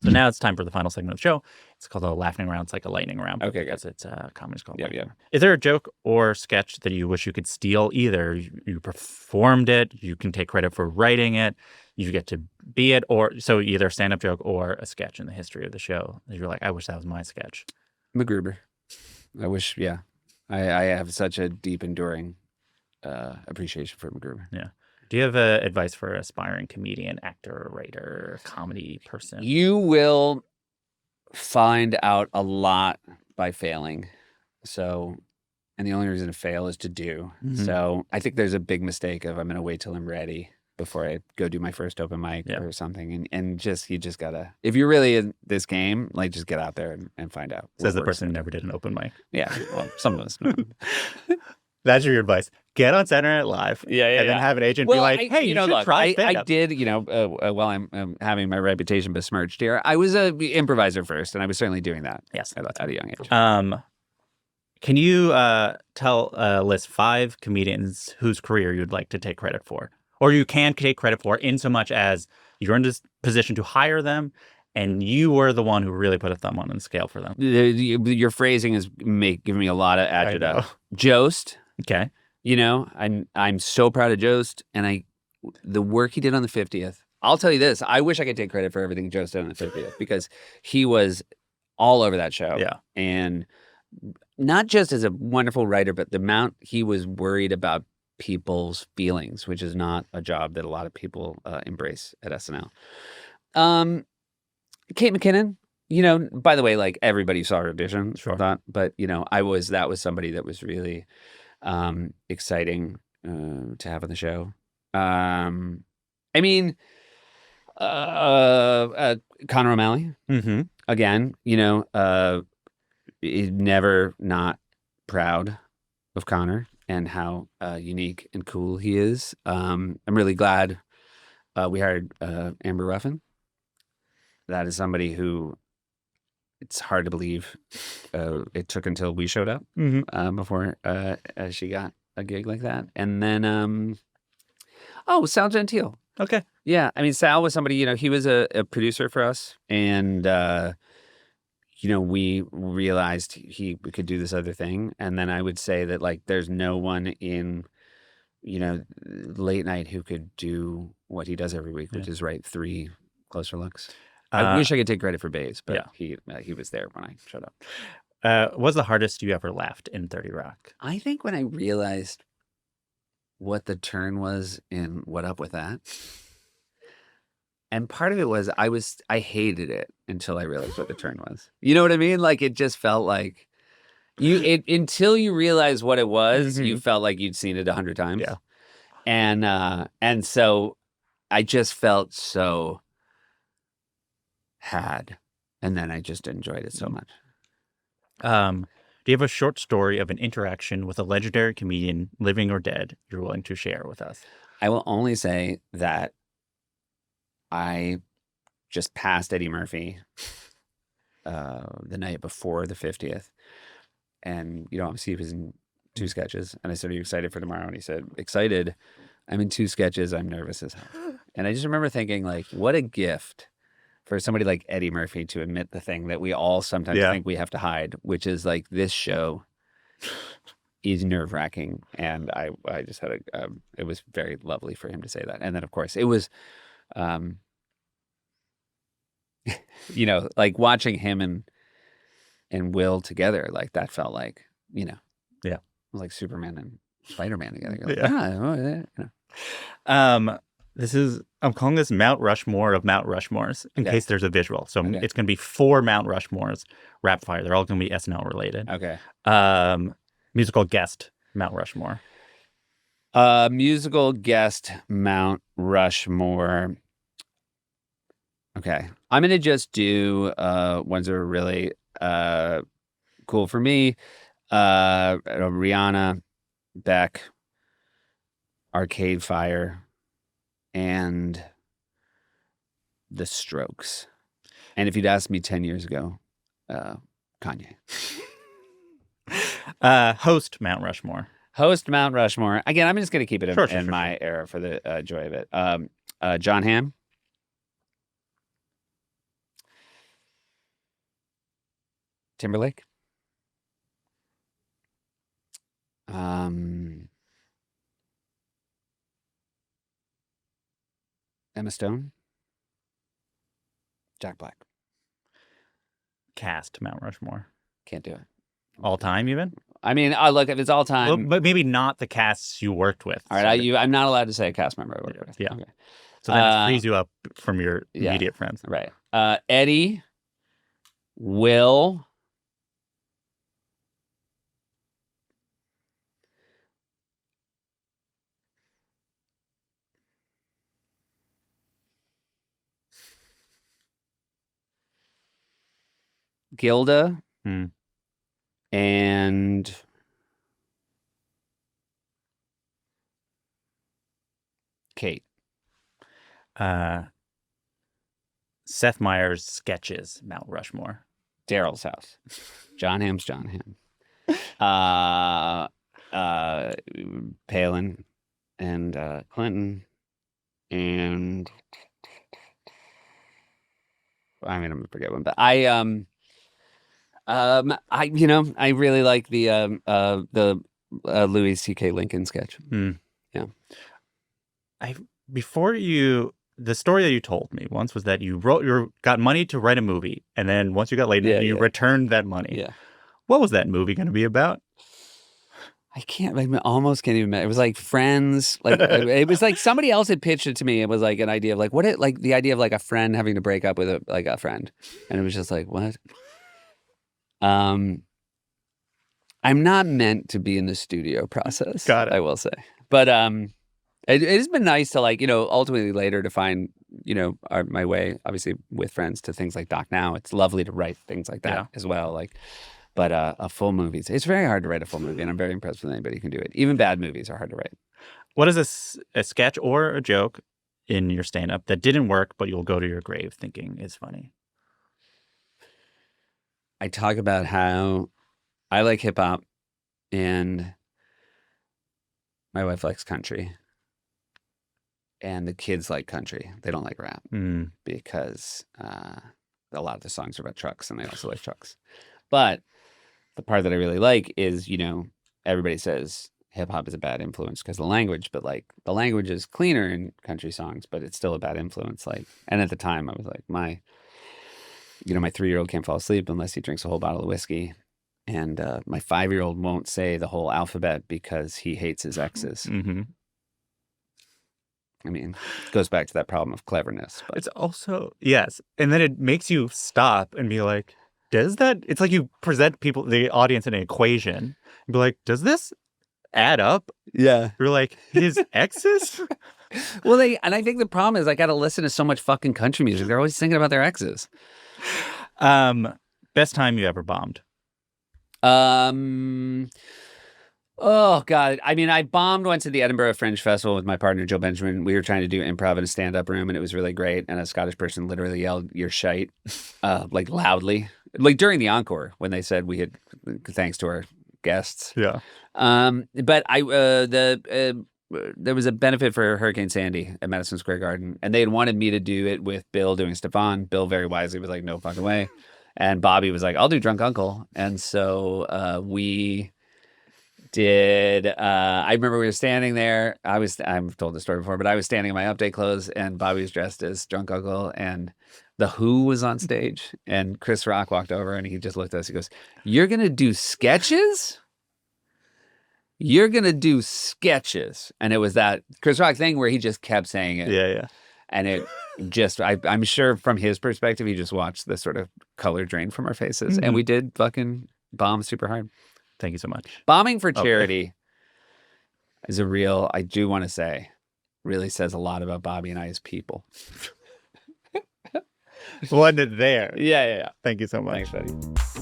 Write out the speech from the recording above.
So now it's time for the final segment of the show. It's called a laughing round. It's like a lightning round. Okay, because it's comedy's called. Yeah, yeah. Is there a joke or sketch that you wish you could steal? Either you performed it, you can take credit for writing it, you get to be it, or so either a stand-up joke or a sketch in the history of the show that you're like, I wish that was my sketch. MacGruber. I wish, yeah. I have such a deep, enduring appreciation for MacGruber. Yeah. Do you have advice for an aspiring comedian, actor, writer, comedy person? You will find out a lot by failing. So, and the only reason to fail is to do. Mhm. So I think there's a big mistake of I'm going to wait till I'm ready before I go do my first open mic or something. And just, you just gotta, if you're really in this game, like just get out there and find out. Says the person who never did an open mic. Yeah. Well, some of us. That's your advice. Get on Saturday Night Live. Yeah, and then have an agent be like, hey, you should try stand-up. I did, while I'm having my reputation besmirched here, I was an improviser first, and I was certainly doing that. Yes. At a young age. Can you list 5 comedians whose career you'd like to take credit for? Or you can take credit for in so much as you're in this position to hire them and you were the one who really put a thumb on the scale for them. Your phrasing is giving me a lot of agita. Jost. Okay. I'm so proud of Jost, and the work he did on the 50th. I'll tell you this, I wish I could take credit for everything Jost did on the 50th because he was all over that show. Yeah. And not just as a wonderful writer, but the amount he was worried about people's feelings, which is not a job that a lot of people embrace at SNL. Kate McKinnon, by the way, like everybody saw her audition, Sure. but that was somebody that was really exciting to have on the show. Conor O'Malley, again, never not proud of Conor and how unique and cool he is. I'm really glad we hired Amber Ruffin. That is somebody who it's hard to believe it took until we showed up before she got a gig like that. And then, Sal Gentile. Okay. Yeah. I mean, Sal was somebody, he was a producer for us. And, we realized we could do this other thing. And then I would say that, like, there's no one in, late night who could do what he does every week, which is write 3 closer looks. I wish I could take credit for Bays, but he was there when I showed up. What was the hardest you ever laughed in 30 Rock? I think when I realized what the turn was in What Up With That. And part of it was I hated it until I realized what the turn was. You know what I mean? Like, it just felt like until you realize what it was, you felt like you'd seen it 100 times. Yeah. And so I just felt so had, and then I just enjoyed it so much. Do you have a short story of an interaction with a legendary comedian, living or dead, you're willing to share with us? I will only say that I just passed Eddie Murphy the night before the 50th, and obviously he was in 2 sketches, and I said, "Are you excited for tomorrow?" And he said, "Excited. I'm in 2 sketches. I'm nervous as hell." And I just remember thinking, like, what a gift for somebody like Eddie Murphy to admit the thing that we all sometimes think we have to hide, which is like, this show is nerve-wracking. And I just had it was very lovely for him to say that. And then, of course, it was, like watching him and Will together, like that felt like, like Superman and Spider-Man together. Like, I'm calling this Mount Rushmore of Mount Rushmores in case there's a visual. So it's going to be 4 Mount Rushmores rapid fire. They're all going to be SNL related. Okay. Musical guest Mount Rushmore. Musical guest Mount Rushmore. Okay. I'm going to just do ones that are really cool for me. Rihanna, Beck, Arcade Fire, and The Strokes. And if you'd asked me 10 years ago, Kanye. Host Mount Rushmore. Host Mount Rushmore. Again, I'm just going to keep it in my era for the joy of it. John Hamm. Timberlake. Emma Stone. Jack Black. Cast Mount Rushmore. Can't do it. All time, even? I mean, look, if it's all time. Well, but maybe not the casts you worked with. All right, I'm not allowed to say a cast member I worked with. Yeah. Okay. So that frees you up from your yeah. immediate friends. Right. Eddie, Will, Gilda, and Kate. Seth Meyers sketches Mount Rushmore. Daryl's house. John Hamm's John Hamm. Palin and Clinton and I'm gonna forget one, but I really like the Louis C.K. Lincoln sketch. Yeah. The story that you told me once was that you got money to write a movie, and then once you got laid, you returned that money. Yeah. What was that movie going to be about? I almost can't even remember. It was like Friends. Like it was like somebody else had pitched it to me. It was like an idea of like the idea of like a friend having to break up with a friend, and it was just like what. I'm not meant to be in the studio process. Got it. I will say, but it has been nice to ultimately later to find my way, obviously with friends, to things like Doc Now. It's lovely to write things like that as well. But a full movie, it's very hard to write a full movie, and I'm very impressed with anybody who can do it. Even bad movies are hard to write. What is a sketch or a joke in your stand-up that didn't work, but you'll go to your grave thinking is funny? I talk about how I like hip hop, and my wife likes country. And the kids like country. They don't like rap because a lot of the songs are about trucks, and they also like trucks. But the part that I really like is, everybody says hip hop is a bad influence because of the language, but like the language is cleaner in country songs, but it's still a bad influence. And at the time I was like, my 3-year-old can't fall asleep unless he drinks a whole bottle of whiskey. And my 5-year-old won't say the whole alphabet because he hates his exes. Mm-hmm. I mean, it goes back to that problem of cleverness. But. It's also, yes. And then it makes you stop and be like, it's like you present the audience in an equation and be like, does this add up? Yeah. You're like, his exes? Well, and I think the problem is I got to listen to so much fucking country music. They're always thinking about their exes. Best time you ever bombed? Oh, God. I mean, I went to the Edinburgh Fringe Festival with my partner, Joe Benjamin. We were trying to do improv in a stand-up room, and it was really great. And a Scottish person literally yelled, "You're shite," like loudly. Like during the encore when they said we had, thanks to our guests. Yeah. But there was a benefit for Hurricane Sandy at Madison Square Garden, and they had wanted me to do it with Bill doing Stefan. Bill very wisely was like, "No fucking way." And Bobby was like, "I'll do Drunk Uncle." And so we did. I remember we were standing there. I've told the story before, but I was standing in my update clothes, and Bobby was dressed as Drunk Uncle, and The Who was on stage, and Chris Rock walked over, and he just looked at us. He goes, "You're gonna do sketches? You're gonna do sketches?" And it was that Chris Rock thing where he just kept saying it. Yeah. And it just, I'm sure from his perspective, he just watched the sort of color drain from our faces, and we did fucking bomb super hard. Thank you so much. Bombing for charity is I do want to say, really says a lot about Bobby and I as people. Wasn't it there? Yeah. Thank you so much. Thanks, buddy.